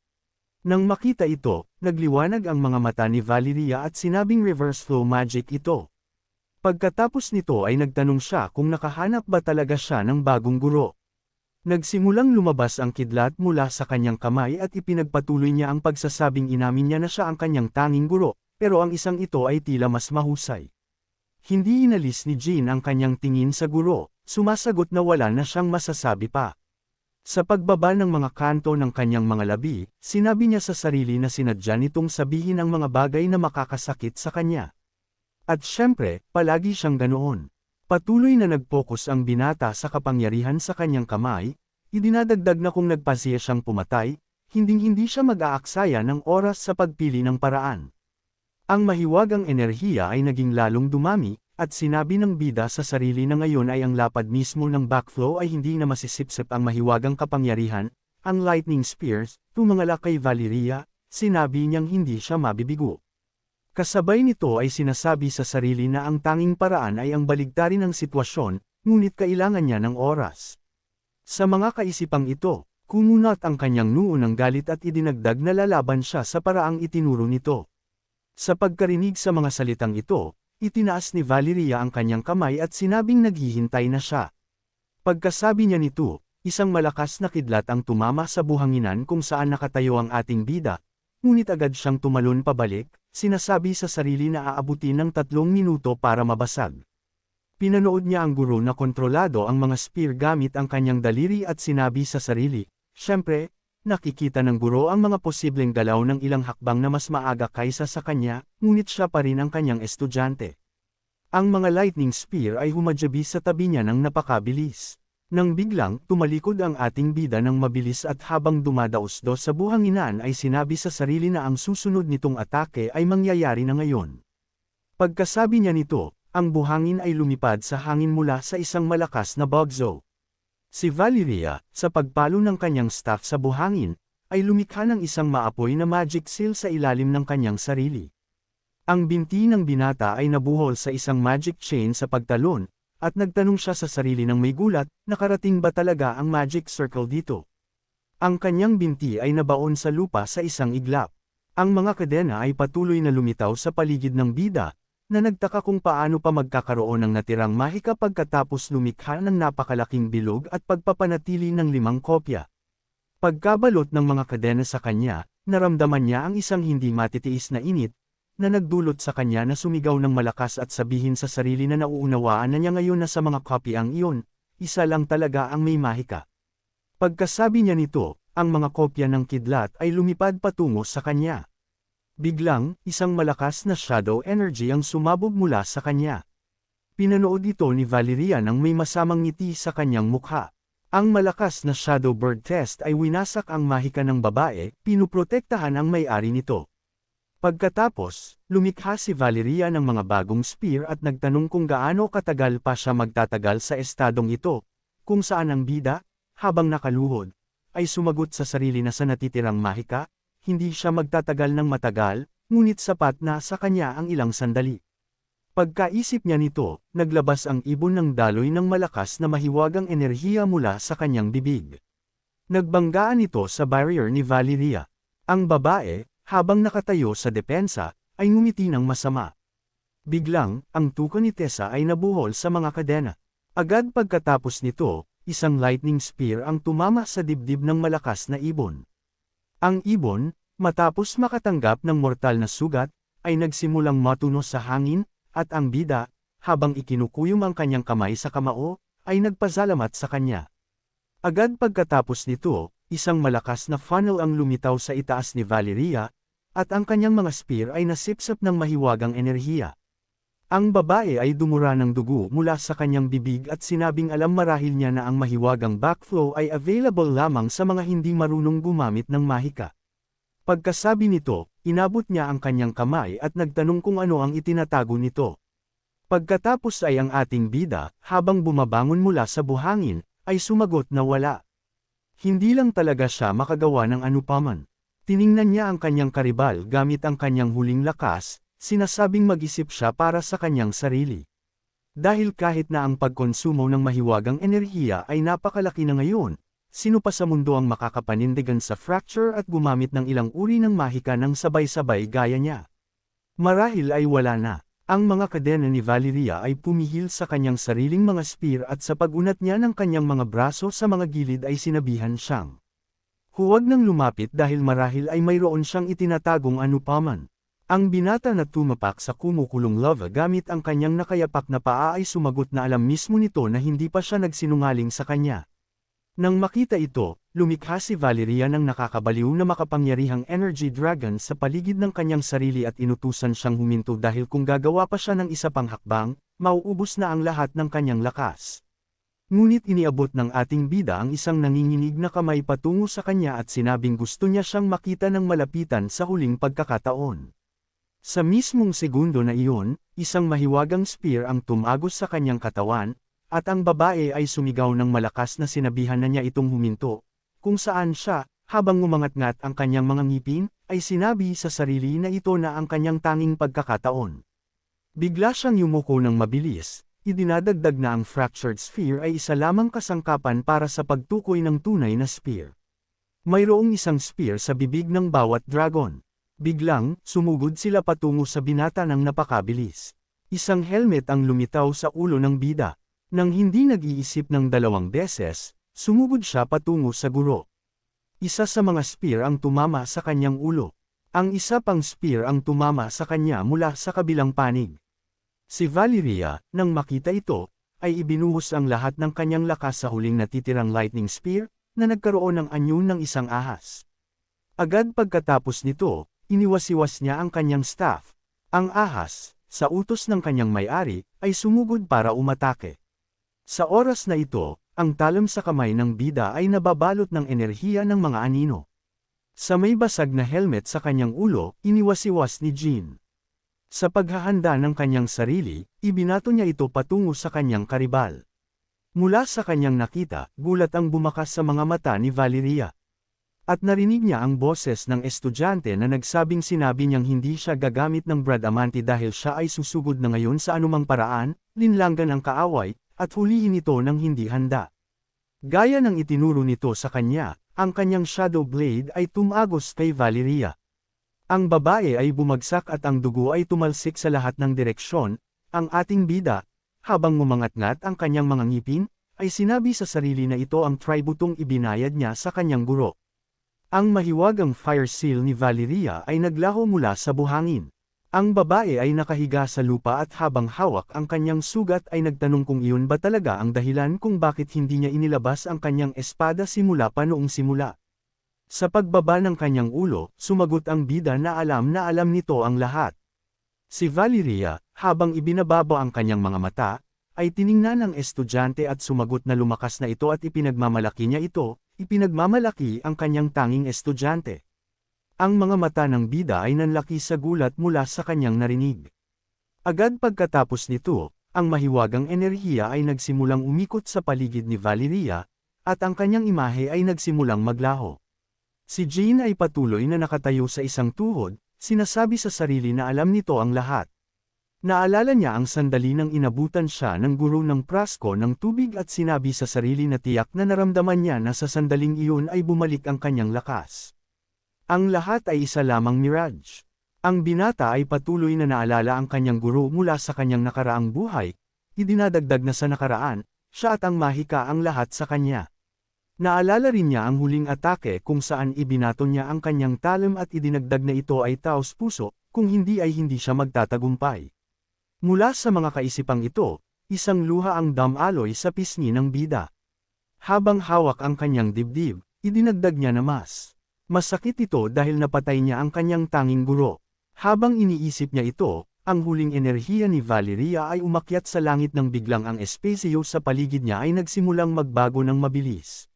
Nang makita ito, nagliwanag ang mga mata ni Valeria at sinabing reverse flow magic ito. Pagkatapos nito ay nagtanong siya kung nakahanap ba talaga siya ng bagong guro. Nagsimulang lumabas ang kidlat mula sa kanyang kamay at ipinagpatuloy niya ang pagsasabing inamin niya na siya ang kanyang tanging guro, pero ang isang ito ay tila mas mahusay. Hindi inalis ni Jean ang kanyang tingin sa guro, sumasagot na wala na siyang masasabi pa. Sa pagbaba ng mga kanto ng kanyang mga labi, sinabi niya sa sarili na sinadya nitong sabihin ang mga bagay na makakasakit sa kanya. At syempre, palagi siyang ganoon. Patuloy na nag-focus ang binata sa kapangyarihan sa kanyang kamay, idinadagdag na kung nagpasiya siyang pumatay, hinding-hindi siya mag-aaksaya ng oras sa pagpili ng paraan. Ang mahiwagang enerhiya ay naging lalong dumami, at sinabi ng bida sa sarili na ngayon ay ang lapad mismo ng backflow ay hindi na masisipsip ang mahiwagang kapangyarihan, ang lightning spears, tumangala kay Valeria, sinabi niyang hindi siya mabibigo. Kasabay nito ay sinasabi sa sarili na ang tanging paraan ay ang baligtarin ng sitwasyon, ngunit kailangan niya ng oras. Sa mga kaisipang ito, kumunat ang kanyang noo ng galit at idinagdag na lalaban siya sa paraang itinuro nito. Sa pagkarinig sa mga salitang ito, itinaas ni Valeria ang kanyang kamay at sinabing naghihintay na siya. Pagkasabi niya nito, isang malakas na kidlat ang tumama sa buhanginan kung saan nakatayo ang ating bida, ngunit agad siyang tumalon pabalik, sinasabi sa sarili na aabutin ng 3 minuto para mabasag. Pinanood niya ang guro na kontrolado ang mga spear gamit ang kanyang daliri at sinabi sa sarili, "Siyempre, nakikita ng guro ang mga posibleng galaw ng ilang hakbang na mas maaga kaysa sa kanya, ngunit siya pa rin ang kanyang estudyante." Ang mga lightning spear ay humadyabi sa tabi niya ng napakabilis. Nang biglang, tumalikod ang ating bida ng mabilis at habang dumadaos-dos sa buhanginan ay sinabi sa sarili na ang susunod nitong atake ay mangyayari na ngayon. Pagkasabi niya nito, ang buhangin ay lumipad sa hangin mula sa isang malakas na bugzo. Si Valeria, sa pagpalo ng kanyang staff sa buhangin, ay lumikha ng isang maapoy na magic seal sa ilalim ng kanyang sarili. Ang binti ng binata ay nabuhol sa isang magic chain sa pagtalon, at nagtanong siya sa sarili ng may gulat, nakarating ba talaga ang magic circle dito? Ang kanyang binti ay nabaon sa lupa sa isang iglap. Ang mga kadena ay patuloy na lumitaw sa paligid ng bida, na nagtaka kung paano pa magkakaroon ng natirang mahika pagkatapos lumikha ng napakalaking bilog at pagpapanatili ng 5 kopya. Pagkabalot ng mga kadena sa kanya, naramdaman niya ang isang hindi matitiis na init, na nagdulot sa kanya na sumigaw ng malakas at sabihin sa sarili na nauunawaan na niya ngayon na sa mga kopyang iyon, isa lang talaga ang may mahika. Pagkasabi niya nito, ang mga kopya ng kidlat ay lumipad patungo sa kanya. Biglang, isang malakas na shadow energy ang sumabog mula sa kanya. Pinanood ito ni Valeria nang may masamang ngiti sa kanyang mukha. Ang malakas na shadow bird test ay winasak ang mahika ng babae, pinuprotektahan ang may-ari nito. Pagkatapos, lumikha si Valeria ng mga bagong spear at nagtanong kung gaano katagal pa siya magtatagal sa estadong ito, kung saan ang bida, habang nakaluhod, ay sumagot sa sarili na sa natitirang mahika, hindi siya magtatagal ng matagal, ngunit sapat na sa kanya ang ilang sandali. Pagkaisip niya nito, naglabas ang ibon ng daloy ng malakas na mahiwagang enerhiya mula sa kanyang bibig. Nagbanggaan ito sa barrier ni Valeria. Ang babae, habang nakatayo sa depensa, ay ngumiti ng masama. Biglang, ang tuko ni Tessa ay nabuhol sa mga kadena. Agad pagkatapos nito, isang lightning spear ang tumama sa dibdib ng malakas na ibon. Ang ibon, matapos makatanggap ng mortal na sugat, ay nagsimulang matunos sa hangin, at ang bida, habang ikinukuyom ang kanyang kamay sa kamao, ay nagpasalamat sa kanya. Agad pagkatapos nito, isang malakas na funnel ang lumitaw sa itaas ni Valeria, at ang kanyang mga spear ay nasipsap ng mahiwagang enerhiya. Ang babae ay dumura ng dugo mula sa kanyang bibig at sinabing alam marahil niya na ang mahiwagang backflow ay available lamang sa mga hindi marunong gumamit ng mahika. Pagkasabi nito, inabot niya ang kanyang kamay at nagtanong kung ano ang itinatago nito. Pagkatapos ay ang ating bida, habang bumabangon mula sa buhangin, ay sumagot na wala. Hindi lang talaga siya makagawa ng anupaman. Tiningnan niya ang kanyang karibal gamit ang kanyang huling lakas, sinasabing mag-isip siya para sa kanyang sarili. Dahil kahit na ang pagkonsumo ng mahiwagang enerhiya ay napakalaki na ngayon, sino pa sa mundo ang makakapanindigan sa fracture at gumamit ng ilang uri ng mahika ng sabay-sabay gaya niya? Marahil ay wala na. Ang mga kadena ni Valeria ay pumihil sa kanyang sariling mga spear at sa pag-unat niya ng kanyang mga braso sa mga gilid ay sinabihan siyang huwag nang lumapit dahil marahil ay mayroon siyang itinatagong anupaman. Ang binata na tumapak sa kumukulong lava gamit ang kanyang nakayapak na paa ay sumagot na alam mismo nito na hindi pa siya nagsinungaling sa kanya. Nang makita ito, lumikha si Valeria ng nakakabaliw na makapangyarihang energy dragon sa paligid ng kanyang sarili at inutusan siyang huminto dahil kung gagawa pa siya ng isa pang hakbang, mauubos na ang lahat ng kanyang lakas. Ngunit iniabot ng ating bida ang isang nanginginig na kamay patungo sa kanya at sinabing gusto niya siyang makita ng malapitan sa huling pagkakataon. Sa mismong segundo na iyon, isang mahiwagang spear ang tumagos sa kanyang katawan, at ang babae ay sumigaw ng malakas na sinabihan na niya itong huminto, kung saan siya, habang umangat-ngat ang kanyang mga ngipin, ay sinabi sa sarili na ito na ang kanyang tanging pagkakataon. Bigla siyang yumuko ng mabilis. Idinadagdag na ang fractured sphere ay isa lamang kasangkapan para sa pagtukoy ng tunay na spear. Mayroong isang spear sa bibig ng bawat dragon. Biglang, sumugod sila patungo sa binata ng napakabilis. Isang helmet ang lumitaw sa ulo ng bida. Nang hindi nag-iisip ng 2 beses, sumugod siya patungo sa guro. Isa sa mga spear ang tumama sa kanyang ulo. Ang isa pang spear ang tumama sa kanya mula sa kabilang panig. Si Valeria, nang makita ito, ay ibinuhos ang lahat ng kanyang lakas sa huling natitirang lightning spear, na nagkaroon ng anyo ng isang ahas. Agad pagkatapos nito, iniwasiwas niya ang kanyang staff. Ang ahas, sa utos ng kanyang may-ari, ay sumugod para umatake. Sa oras na ito, ang talam sa kamay ng bida ay nababalot ng enerhiya ng mga anino. Sa may basag na helmet sa kanyang ulo, iniwasiwas ni Jean. Sa paghahanda ng kanyang sarili, ibinato niya ito patungo sa kanyang karibal. Mula sa kanyang nakita, gulat ang bumakas sa mga mata ni Valeria. At narinig niya ang boses ng estudyante na nagsabing sinabi niyang hindi siya gagamit ng Bradamante dahil siya ay susugod na ngayon sa anumang paraan, linlanggan ang kaaway, at hulihin ito ng hindi handa. Gaya ng itinuro nito sa kanya, ang kanyang Shadow Blade ay tumagos kay Valeria. Ang babae ay bumagsak at ang dugo ay tumalsik sa lahat ng direksyon. Ang ating bida, habang ngumangat-ngat ang kanyang mga ngipin, ay sinabi sa sarili na ito ang tributong ibinayad niya sa kanyang guro. Ang mahiwagang fire seal ni Valeria ay naglaho mula sa buhangin. Ang babae ay nakahiga sa lupa at habang hawak ang kanyang sugat ay nagtanong kung iyon ba talaga ang dahilan kung bakit hindi niya inilabas ang kanyang espada simula pa noong simula. Sa pagbaba ng kanyang ulo, sumagot ang bida na alam nito ang lahat. Si Valeria, habang ibinababa ang kanyang mga mata, ay tiningnan ng estudyante at sumagot na lumakas na ito at ipinagmamalaki niya ito, ipinagmamalaki ang kanyang tanging estudyante. Ang mga mata ng bida ay nanlaki sa gulat mula sa kanyang narinig. Agad pagkatapos nito, ang mahiwagang enerhiya ay nagsimulang umikot sa paligid ni Valeria, at ang kanyang imahe ay nagsimulang maglaho. Si Jean ay patuloy na nakatayo sa isang tuhod, sinasabi sa sarili na alam nito ang lahat. Naalala niya ang sandali nang inabutan siya ng guro ng prasko ng tubig at sinabi sa sarili na tiyak na naramdaman niya na sa sandaling iyon ay bumalik ang kanyang lakas. Ang lahat ay isa lamang mirage. Ang binata ay patuloy na naalala ang kanyang guro mula sa kanyang nakaraang buhay, idinadagdag na sa nakaraan, siya at ang mahika ang lahat sa kanya. Naalala rin niya ang huling atake kung saan ibinato niya ang kanyang talim at idinagdag na ito ay taos puso, kung hindi ay hindi siya magtatagumpay. Mula sa mga kaisipang ito, isang luha ang damaloy sa pisngi ng bida. Habang hawak ang kanyang dibdib, idinagdag niya na mas. Masakit ito dahil napatay niya ang kanyang tanging guro. Habang iniisip niya ito, ang huling enerhiya ni Valeria ay umakyat sa langit nang biglang ang espasyo sa paligid niya ay nagsimulang magbago ng mabilis.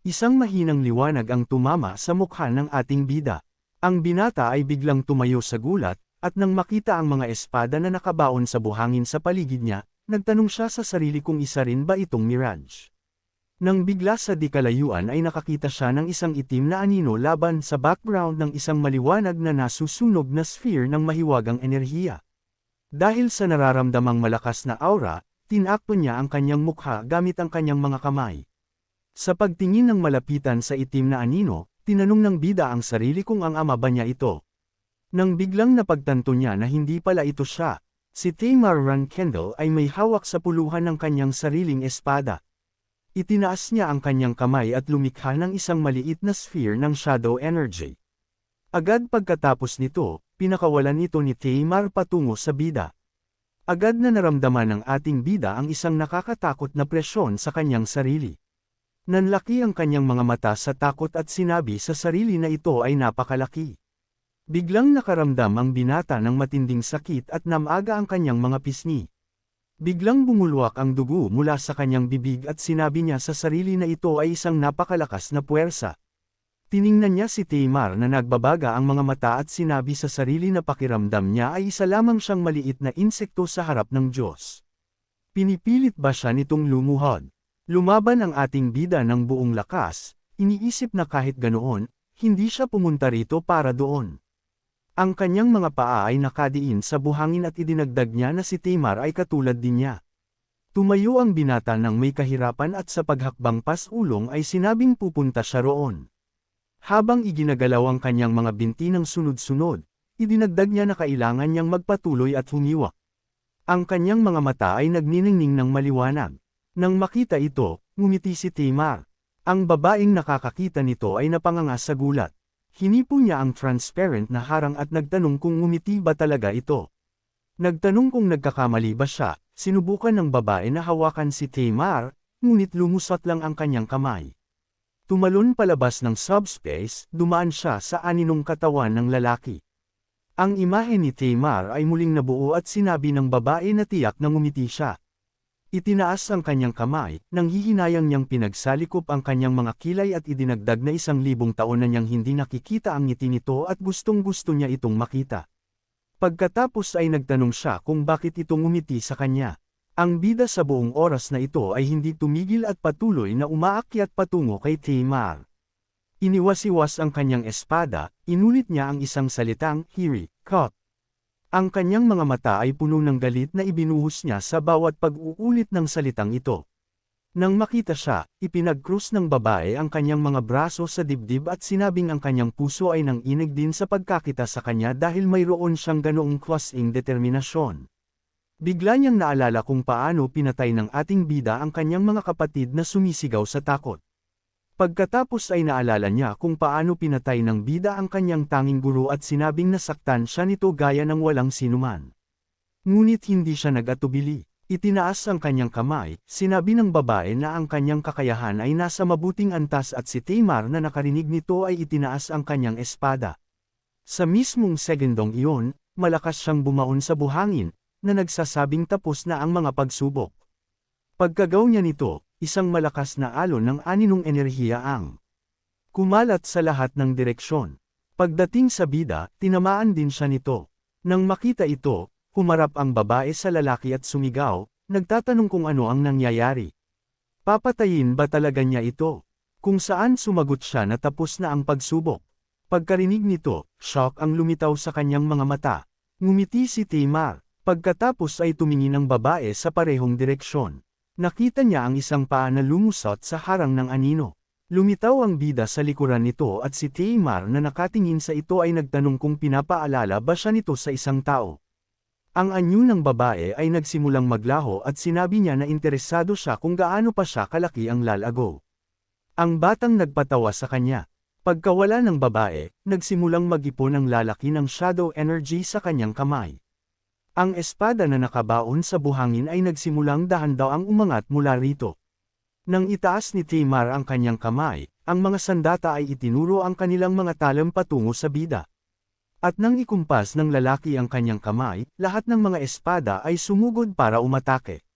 Isang mahinang liwanag ang tumama sa mukha ng ating bida. Ang binata ay biglang tumayo sa gulat, at nang makita ang mga espada na nakabaon sa buhangin sa paligid niya, nagtanong siya sa sarili kung isa rin ba itong mirage. Nang bigla sa di kalayuan ay nakakita siya ng isang itim na anino laban sa background ng isang maliwanag na nasusunog na sphere ng mahiwagang enerhiya. Dahil sa nararamdamang malakas na aura, tinakpan niya ang kanyang mukha gamit ang kanyang mga kamay. Sa pagtingin ng malapitan sa itim na anino, tinanong ng bida ang sarili kung ang ama ba niya ito. Nang biglang napagtanto niya na hindi pala ito siya, si Tamar Run Kendall ay may hawak sa puluhan ng kanyang sariling espada. Itinaas niya ang kanyang kamay at lumikha ng isang maliit na sphere ng shadow energy. Agad pagkatapos nito, pinakawalan ito ni Tamar patungo sa bida. Agad na naramdaman ng ating bida ang isang nakakatakot na presyon sa kanyang sarili. Nanlaki ang kanyang mga mata sa takot at sinabi sa sarili na ito ay napakalaki. Biglang nakaramdam ang binata ng matinding sakit at namaga ang kanyang mga pisngi. Biglang bumulwak ang dugo mula sa kanyang bibig at sinabi niya sa sarili na ito ay isang napakalakas na puwersa. Tiningnan niya si Tamar na nagbabaga ang mga mata at sinabi sa sarili na pakiramdam niya ay isa lamang siyang maliit na insekto sa harap ng Diyos. Pinipilit ba siya nitong lumuhod? Lumaban ang ating bida ng buong lakas, iniisip na kahit ganoon, hindi siya pumunta rito para doon. Ang kanyang mga paa ay nakadiin sa buhangin at idinagdag niya na si Tamar ay katulad din niya. Tumayo ang binata ng may kahirapan at sa paghakbang pasulong ay sinabing pupunta siya roon. Habang iginagalaw ang kanyang mga binti ng sunod-sunod, idinagdag niya na kailangan niyang magpatuloy at humiwa. Ang kanyang mga mata ay nagniningning ng maliwanag. Nang makita ito, ngumiti si Tamar. Ang babaeng nakakakita nito ay napanganga sa gulat. Hinipo niya ang transparent na harang at nagtanong kung ngumiti ba talaga ito. Nagtanong kung nagkakamali ba siya, sinubukan ng babae na hawakan si Tamar, ngunit lumusot lang ang kanyang kamay. Tumalon palabas ng subspace, dumaan siya sa aninong katawan ng lalaki. Ang imahe ni Tamar ay muling nabuo at sinabi ng babae na tiyak na ngumiti siya. Itinaas ang kanyang kamay, nang hihinayang niyang pinagsalikop ang kanyang mga kilay at idinagdag na 1,000 taon na niyang hindi nakikita ang ngiti nito at gustong-gusto niya itong makita. Pagkatapos ay nagtanong siya kung bakit ito ngumiti sa kanya. Ang bida sa buong oras na ito ay hindi tumigil at patuloy na umaakyat patungo kay Tamar. Iniwas-iwas ang kanyang espada, inulit niya ang isang salitang, "Hiri, cut." Ang kanyang mga mata ay puno ng galit na ibinuhos niya sa bawat pag-uulit ng salitang ito. Nang makita siya, ipinag-krus ng babae ang kanyang mga braso sa dibdib at sinabing ang kanyang puso ay nanginig din sa pagkakita sa kanya dahil mayroon siyang ganoong klaseng determinasyon. Bigla niyang naalala kung paano pinatay ng ating bida ang kanyang mga kapatid na sumisigaw sa takot. Pagkatapos ay naalala niya kung paano pinatay ng bida ang kanyang tanging guro at sinabing nasaktan siya nito gaya ng walang sinuman. Ngunit hindi siya nag-atubili. Itinaas ang kanyang kamay, sinabi ng babae na ang kanyang kakayahan ay nasa mabuting antas at si Tamar na nakarinig nito ay itinaas ang kanyang espada. Sa mismong segundong iyon, malakas siyang bumaon sa buhangin, na nagsasabing tapos na ang mga pagsubok. Pagkagaw niya nito, isang malakas na alon ng aninong enerhiya ang kumalat sa lahat ng direksyon. Pagdating sa bida, tinamaan din siya nito. Nang makita ito, humarap ang babae sa lalaki at sumigaw, nagtatanong kung ano ang nangyayari. Papatayin ba talaga niya ito? Kung saan sumagot siya na tapos na ang pagsubok. Pagkarinig nito, shock ang lumitaw sa kanyang mga mata. Ngumiti si Tamar. Pagkatapos ay tumingin ang babae sa parehong direksyon. Nakita niya ang isang paa na lumusot sa harang ng anino. Lumitaw ang bida sa likuran nito at si Tamar na nakatingin sa ito ay nagtanong kung pinapaalala ba siya nito sa isang tao. Ang anyo ng babae ay nagsimulang maglaho at sinabi niya na interesado siya kung gaano pa siya kalaki ang lalago. Ang batang nagpatawa sa kanya. Pagkawala ng babae, nagsimulang mag-ipon ang lalaki ng shadow energy sa kanyang kamay. Ang espada na nakabaon sa buhangin ay nagsimulang dahan-daang umangat mula rito. Nang itaas ni Tamar ang kanyang kamay, ang mga sandata ay itinuro ang kanilang mga talam patungo sa bida. At nang ikumpas ng lalaki ang kanyang kamay, lahat ng mga espada ay sumugod para umatake.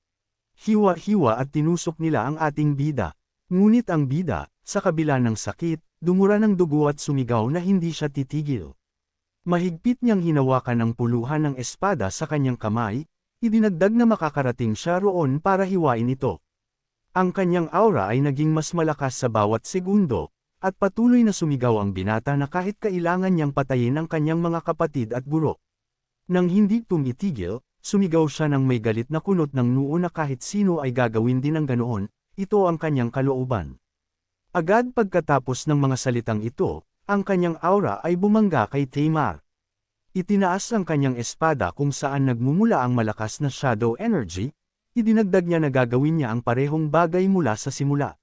Hiwa-hiwa at tinusok nila ang ating bida. Ngunit ang bida, sa kabila ng sakit, dumura ng dugo at sumigaw na hindi siya titigil. Mahigpit niyang hinawakan ang puluhan ng espada sa kanyang kamay, idinagdag na makakarating siya roon para hiwain ito. Ang kanyang aura ay naging mas malakas sa bawat segundo, at patuloy na sumigaw ang binata na kahit kailangan niyang patayin ang kanyang mga kapatid at guro. Nang hindi tumitigil, sumigaw siya ng may galit na kunot ng noo na kahit sino ay gagawin din ng ganoon, ito ang kanyang kalooban. Agad pagkatapos ng mga salitang ito, ang kanyang aura ay bumangga kay Tamar. Itinaas ang kanyang espada kung saan nagmumula ang malakas na shadow energy, idinagdag niya na gagawin niya ang parehong bagay mula sa simula.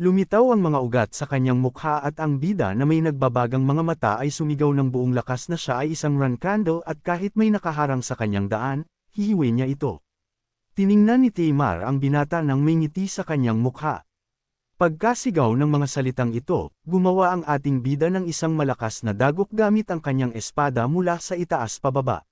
Lumitaw ang mga ugat sa kanyang mukha at ang bida na may nagbabagang mga mata ay sumigaw ng buong lakas na siya ay isang run candle at kahit may nakaharang sa kanyang daan, hihiwi niya ito. Tiningnan ni Tamar ang binata nang may ngiti sa kanyang mukha. Pagkasigaw ng mga salitang ito, gumawa ang ating bida ng isang malakas na dagok gamit ang kanyang espada mula sa itaas pababa.